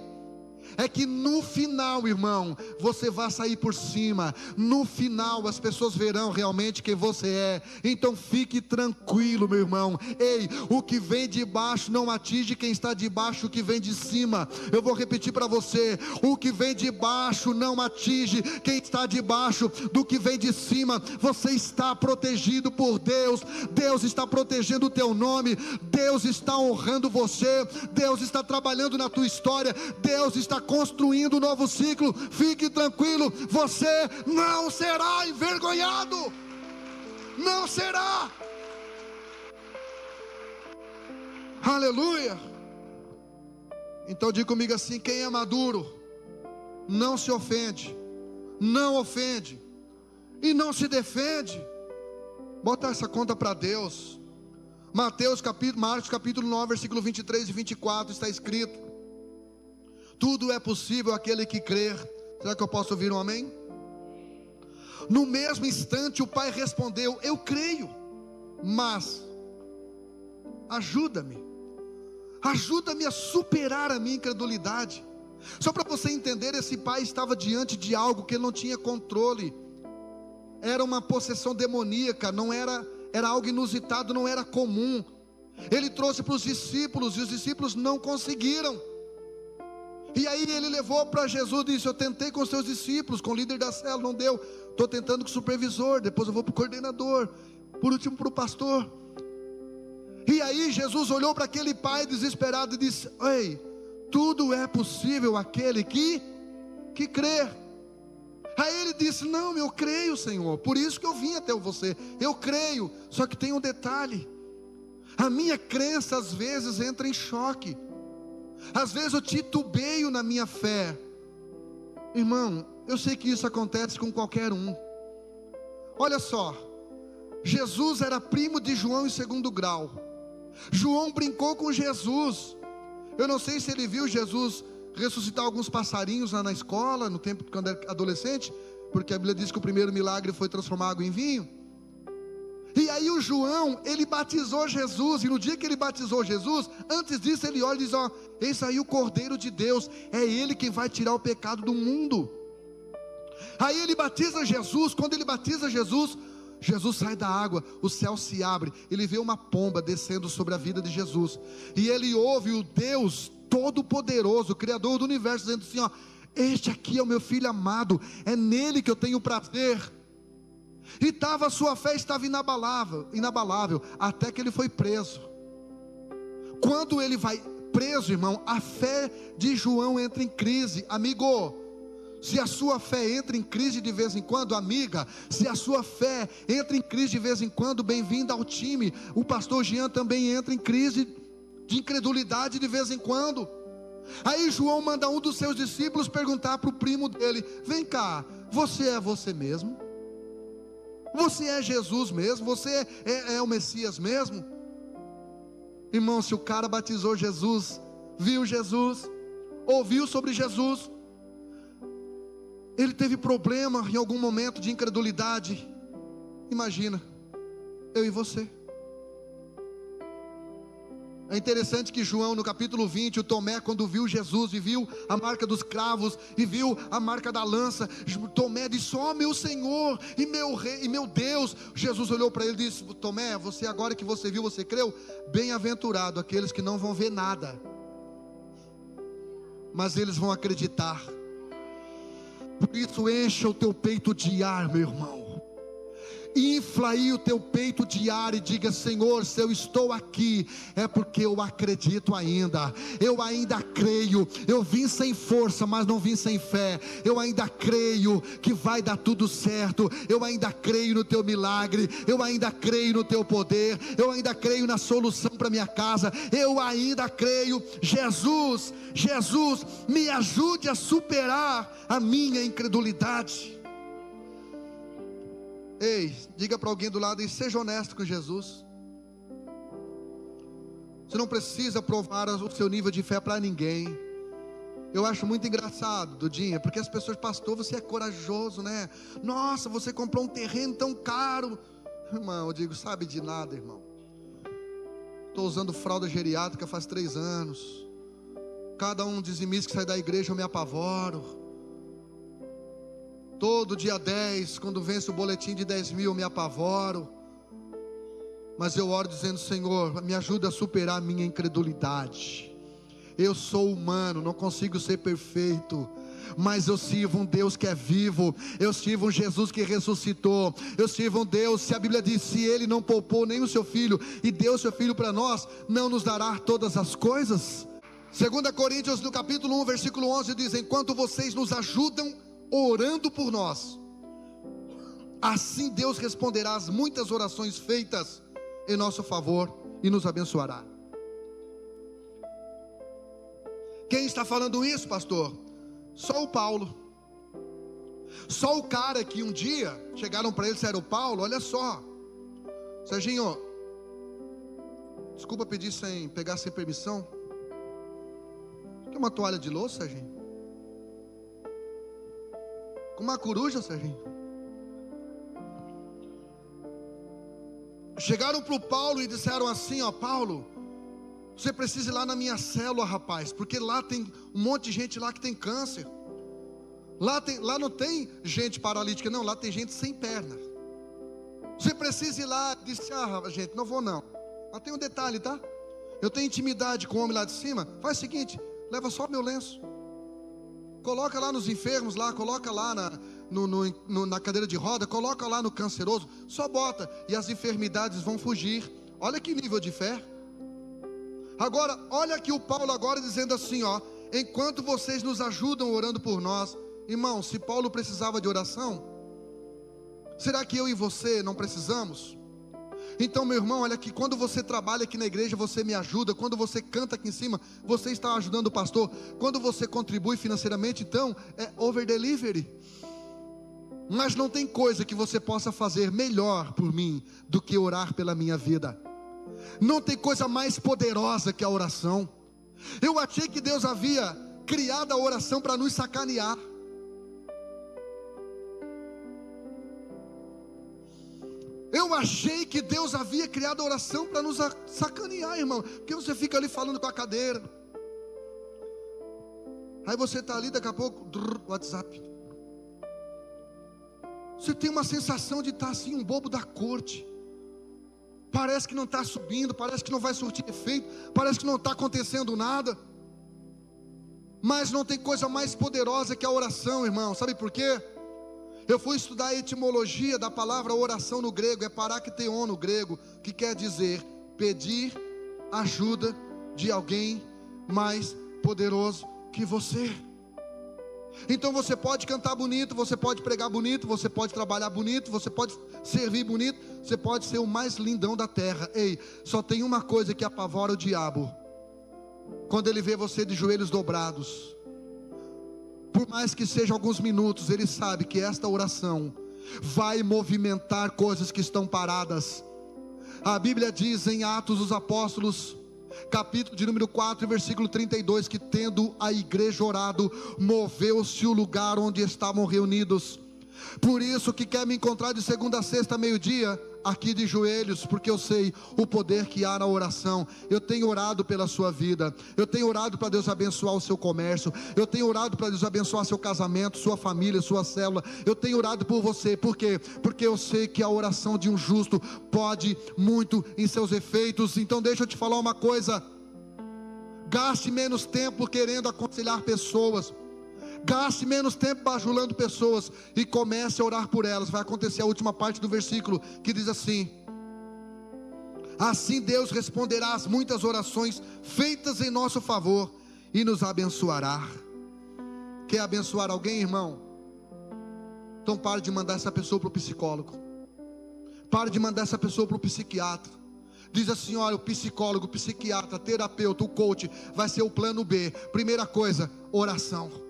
é que no final, irmão, você vai sair por cima. No final as pessoas verão realmente quem você é. Então fique tranquilo, meu irmão. Ei, o que vem de baixo não atinge quem está de baixo, o que vem de cima. Eu vou repetir para você: o que vem de baixo não atinge quem está debaixo do que vem de cima. Você está protegido por Deus. Deus está protegendo o teu nome. Deus está honrando você. Deus está trabalhando na tua história. Deus está construindo um novo ciclo. Fique tranquilo, você não será envergonhado. Não será. Aleluia. Então diga comigo assim: quem é maduro não se ofende, não ofende e não se defende. Bota essa conta para Deus. Marcos capítulo 9, versículo 23 e 24 está escrito: tudo é possível àquele que crer. Será que eu posso ouvir um amém? No mesmo instante o pai respondeu: eu creio, mas ajuda-me a superar a minha incredulidade. Só para você entender, esse pai estava diante de algo que ele não tinha controle. Era uma possessão demoníaca, era algo inusitado, não era comum. Ele trouxe para os discípulos e os discípulos não conseguiram. E aí ele levou para Jesus e disse: eu tentei com os seus discípulos, com o líder da célula, não deu. Estou tentando com o supervisor, depois eu vou para o coordenador, por último para o pastor. E aí Jesus olhou para aquele pai desesperado e disse: ei, tudo é possível àquele que crê. Aí ele disse: não, eu creio, Senhor, por isso que eu vim até você. Eu creio, só que tem um detalhe: a minha crença às vezes entra em choque. Às vezes eu titubeio na minha fé. Irmão, eu sei que isso acontece com qualquer um. Olha só, Jesus era primo de João em segundo grau. João brincou com Jesus. Eu não sei se ele viu Jesus ressuscitar alguns passarinhos lá na escola, no tempo quando era adolescente, porque a Bíblia diz que o primeiro milagre foi transformar água em vinho. E aí o João, ele batizou Jesus, e no dia que ele batizou Jesus, antes disso ele olha e diz: ó, eis aí o Cordeiro de Deus, é Ele quem vai tirar o pecado do mundo. Aí ele batiza Jesus. Quando ele batiza Jesus, Jesus sai da água, o céu se abre, ele vê uma pomba descendo sobre a vida de Jesus, e ele ouve o Deus Todo-Poderoso, Criador do Universo, dizendo assim: ó, este aqui é o meu Filho amado, é nele que eu tenho prazer. E a sua fé estava inabalável, até que ele foi preso. Quando ele vai preso, irmão, a fé de João entra em crise. Amigo, se a sua fé entra em crise de vez em quando, amiga, se a sua fé entra em crise de vez em quando, bem-vinda ao time. O pastor Jean também entra em crise de incredulidade de vez em quando. Aí João manda um dos seus discípulos perguntar para o primo dele: vem cá, você é você mesmo? Você é Jesus mesmo? Você é o Messias mesmo? Irmão, se o cara batizou Jesus, viu Jesus, ouviu sobre Jesus, ele teve problema em algum momento de incredulidade, imagina, eu e você. É interessante que João, no capítulo 20, o Tomé, quando viu Jesus e viu a marca dos cravos e viu a marca da lança, Tomé disse: ó, meu Senhor e meu Rei e meu Deus. Jesus olhou para ele e disse: Tomé, você agora que você viu, você creu? Bem-aventurado aqueles que não vão ver nada, mas eles vão acreditar. Por isso encha o teu peito de ar, meu irmão. Infla aí o teu peito de ar e diga: Senhor, se eu estou aqui, é porque eu acredito ainda. Eu ainda creio. Eu vim sem força, mas não vim sem fé. Eu ainda creio que vai dar tudo certo. Eu ainda creio no teu milagre. Eu ainda creio no teu poder. Eu ainda creio na solução para minha casa. Eu ainda creio. Jesus, me ajude a superar a minha incredulidade. Ei, diga para alguém do lado e seja honesto com Jesus. Você não precisa provar o seu nível de fé para ninguém. Eu acho muito engraçado, Dudinha, porque as pessoas: pastor, você é corajoso, né? Nossa, você comprou um terreno tão caro. Irmão, eu digo: sabe de nada, irmão. Estou usando fralda geriátrica faz 3 anos. Cada um dizimista que sai da igreja eu me apavoro. Todo dia 10, quando vence o boletim de 10 mil, eu me apavoro. Mas eu oro dizendo: Senhor, me ajuda a superar a minha incredulidade. Eu sou humano, não consigo ser perfeito, mas eu sirvo um Deus que é vivo. Eu sirvo um Jesus que ressuscitou. Eu sirvo um Deus, se a Bíblia diz, se Ele não poupou nem o seu Filho e deu o seu Filho para nós, não nos dará todas as coisas? 2 Coríntios no capítulo 1 versículo 11 diz: enquanto vocês nos ajudam orando por nós, assim Deus responderá às muitas orações feitas em nosso favor e nos abençoará. Quem está falando isso, pastor? Só o Paulo. Só o cara que um dia chegaram para ele e disseram: Paulo, olha só, Serginho, desculpa pedir pegar sem permissão. Quer uma toalha de louça, Serginho? Com uma coruja, Serginho? Chegaram para o Paulo e disseram assim: ó, Paulo, você precisa ir lá na minha célula, rapaz, porque lá tem um monte de gente lá que tem câncer. Lá não tem gente paralítica, não, lá tem gente sem perna. Você precisa ir lá. Disse: ah, gente, não vou não. Mas tem um detalhe, tá? Eu tenho intimidade com o homem lá de cima. Faz o seguinte, leva só meu lenço, coloca lá nos enfermos lá, coloca lá na cadeira de roda, coloca lá no canceroso, só bota, e as enfermidades vão fugir. Olha que nível de fé. Agora, olha aqui o Paulo agora dizendo assim, ó: enquanto vocês nos ajudam orando por nós. Irmão, se Paulo precisava de oração, será que eu e você não precisamos? Então, meu irmão, olha aqui, quando você trabalha aqui na igreja, você me ajuda. Quando você canta aqui em cima, você está ajudando o pastor. Quando você contribui financeiramente, então, é over delivery. Mas não tem coisa que você possa fazer melhor por mim do que orar pela minha vida. Não tem coisa mais poderosa que a oração. Eu achei que Deus havia criado a oração para nos sacanear. Eu achei que Deus havia criado a oração para nos sacanear, irmão. Porque você fica ali falando com a cadeira. Aí você está ali, daqui a pouco, WhatsApp. Você tem uma sensação de estar assim, um bobo da corte. Parece que não está subindo, parece que não vai surtir efeito, parece que não está acontecendo nada. Mas não tem coisa mais poderosa que a oração, irmão. Sabe por quê? Eu fui estudar a etimologia da palavra oração no grego. É parakteon no grego, que quer dizer pedir ajuda de alguém mais poderoso que você. Então você pode cantar bonito, você pode pregar bonito, você pode trabalhar bonito, você pode servir bonito, você pode ser o mais lindão da terra. Ei, só tem uma coisa que apavora o diabo: quando ele vê você de joelhos dobrados. Por mais que seja alguns minutos, ele sabe que esta oração vai movimentar coisas que estão paradas. A Bíblia diz em Atos dos Apóstolos, capítulo de número 4, versículo 32, que tendo a igreja orado, moveu-se o lugar onde estavam reunidos. Por isso que quer me encontrar de segunda a sexta, meio-dia, aqui de joelhos, porque eu sei o poder que há na oração. Eu tenho orado pela sua vida, eu tenho orado para Deus abençoar o seu comércio, eu tenho orado para Deus abençoar seu casamento, sua família, sua célula. Eu tenho orado por você. Por quê? Porque eu sei que a oração de um justo pode muito em seus efeitos. Então deixa eu te falar uma coisa: gaste menos tempo querendo aconselhar pessoas, gaste menos tempo bajulando pessoas e comece a orar por elas. Vai acontecer a última parte do versículo, que diz assim: assim Deus responderá às muitas orações feitas em nosso favor e nos abençoará. Quer abençoar alguém, irmão? Então pare de mandar essa pessoa para o psicólogo, pare de mandar essa pessoa para o psiquiatra. Diz assim: olha, o psicólogo, o psiquiatra, terapeuta, o coach vai ser o plano B. Primeira coisa, oração.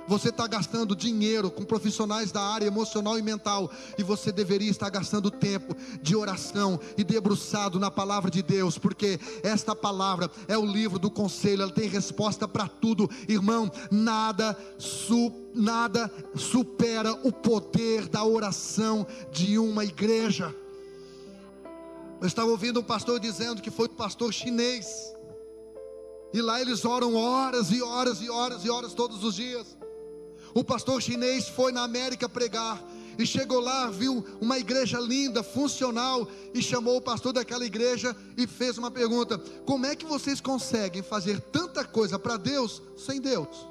Você está gastando dinheiro com profissionais da área emocional e mental, e você deveria estar gastando tempo de oração e debruçado na palavra de Deus, porque esta palavra é o livro do conselho, ela tem resposta para tudo, irmão. Nada supera o poder da oração de uma igreja. Eu estava ouvindo um pastor dizendo que foi um pastor chinês, e lá eles oram horas e horas e horas e horas todos os dias. O pastor chinês foi na América pregar, e chegou lá, viu uma igreja linda, funcional, e chamou o pastor daquela igreja e fez uma pergunta: como é que vocês conseguem fazer tanta coisa para Deus sem Deus?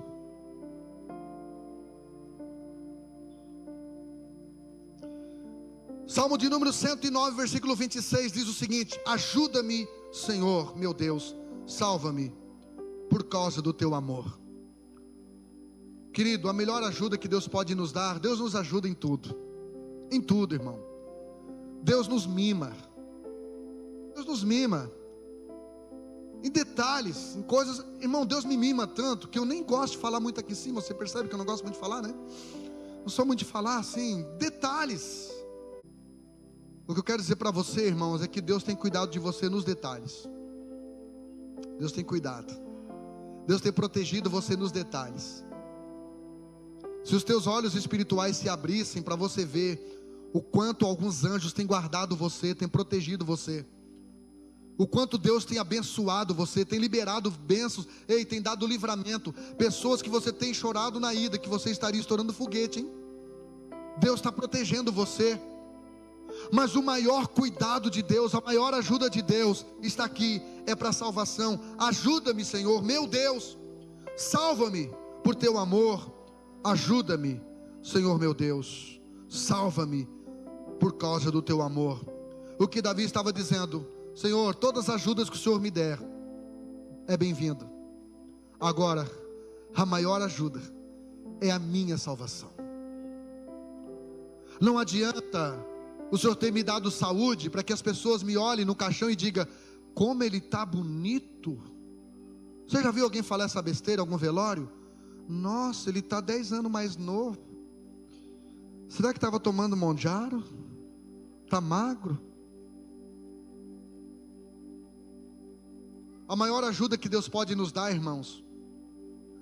Salmo de número 109, versículo 26 diz o seguinte: ajuda-me, Senhor, meu Deus, salva-me por causa do teu amor. Querido, a melhor ajuda que Deus pode nos dar, Deus nos ajuda em tudo, irmão. Deus nos mima, em detalhes, em coisas. Irmão, Deus me mima tanto que eu nem gosto de falar muito aqui em cima. Você percebe que eu não gosto muito de falar, né? Não sou muito de falar assim, detalhes. O que eu quero dizer para você, irmãos, é que Deus tem cuidado de você nos detalhes. Deus tem cuidado, Deus tem protegido você nos detalhes. Se os teus olhos espirituais se abrissem para você ver o quanto alguns anjos têm guardado você, têm protegido você, o quanto Deus tem abençoado você, tem liberado bênçãos, tem dado livramento. Pessoas que você tem chorado na ida, que você estaria estourando foguete, hein? Deus está protegendo você. Mas o maior cuidado de Deus, a maior ajuda de Deus está aqui, é para a salvação. Ajuda-me, Senhor, meu Deus, salva-me por teu amor. Ajuda-me, Senhor meu Deus, salva-me por causa do teu amor. O que Davi estava dizendo: Senhor, todas as ajudas que o Senhor me der é bem-vindo. Agora, a maior ajuda é a minha salvação. Não adianta o Senhor ter me dado saúde para que as pessoas me olhem no caixão e digam: como ele está bonito. Você já viu alguém falar essa besteira em algum velório? Nossa, ele está 10 anos mais novo. Será que estava tomando Monjaro? Está magro? A maior ajuda que Deus pode nos dar, irmãos,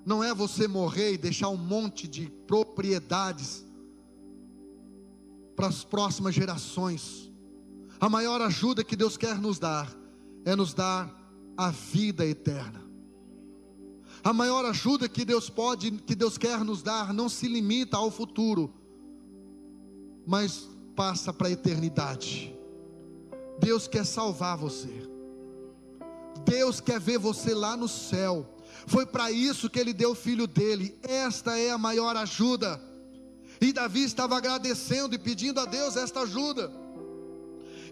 não é você morrer e deixar um monte de propriedades para as próximas gerações. A maior ajuda que Deus quer nos dar é nos dar a vida eterna. A maior ajuda que Deus quer nos dar não se limita ao futuro, mas passa para a eternidade. Deus quer salvar você. Deus quer ver você lá no céu. Foi para isso que Ele deu o Filho dele. Esta é a maior ajuda. E Davi estava agradecendo e pedindo a Deus esta ajuda.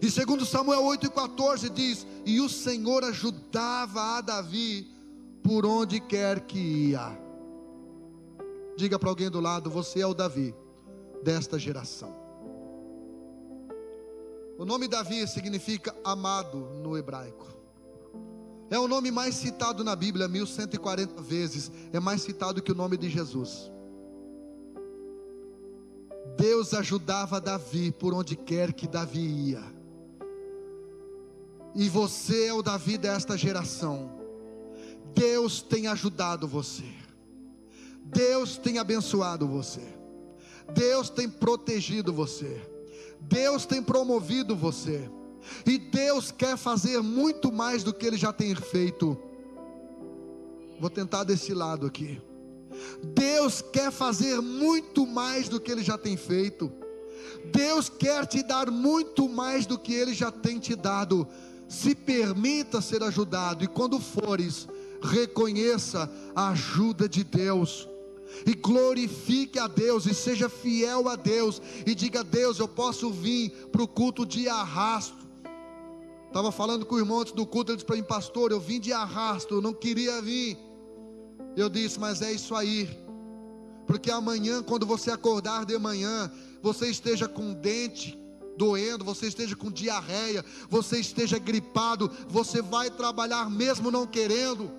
E segundo Samuel 8,14 diz: e o Senhor ajudava a Davi por onde quer que ia. Diga para alguém do lado: você é o Davi desta geração. O nome Davi significa amado no hebraico. É o nome mais citado na Bíblia, 1140 vezes. É mais citado que o nome de Jesus. Deus ajudava Davi por onde quer que Davi ia. E você é o Davi desta geração. Deus tem ajudado você. Deus tem abençoado você. Deus tem protegido você. Deus tem promovido você. E Deus quer fazer muito mais do que Ele já tem feito. Vou tentar desse lado aqui. Deus quer fazer muito mais do que Ele já tem feito. Deus quer te dar muito mais do que Ele já tem te dado. Se permita ser ajudado, e quando fores, reconheça a ajuda de Deus, e glorifique a Deus, e seja fiel a Deus, e diga: Deus, eu posso vir para o culto de arrasto. Estava falando com o irmão antes do culto, ele disse para mim: pastor, eu vim de arrasto, eu não queria vir. Eu disse: mas é isso aí, porque amanhã, quando você acordar de manhã, você esteja com dente doendo, você esteja com diarreia, você esteja gripado, você vai trabalhar mesmo não querendo,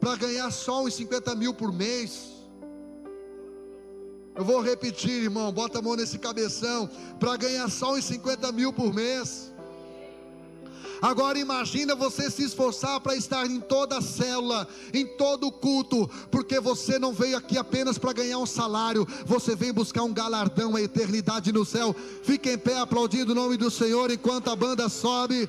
para ganhar só uns 50 mil por mês. Eu vou repetir, irmão, bota a mão nesse cabeção: para ganhar só uns 50 mil por mês. Agora imagina você se esforçar para estar em toda a célula, em todo o culto, porque você não veio aqui apenas para ganhar um salário, você vem buscar um galardão, a eternidade no céu. Fique em pé aplaudindo o nome do Senhor enquanto a banda sobe.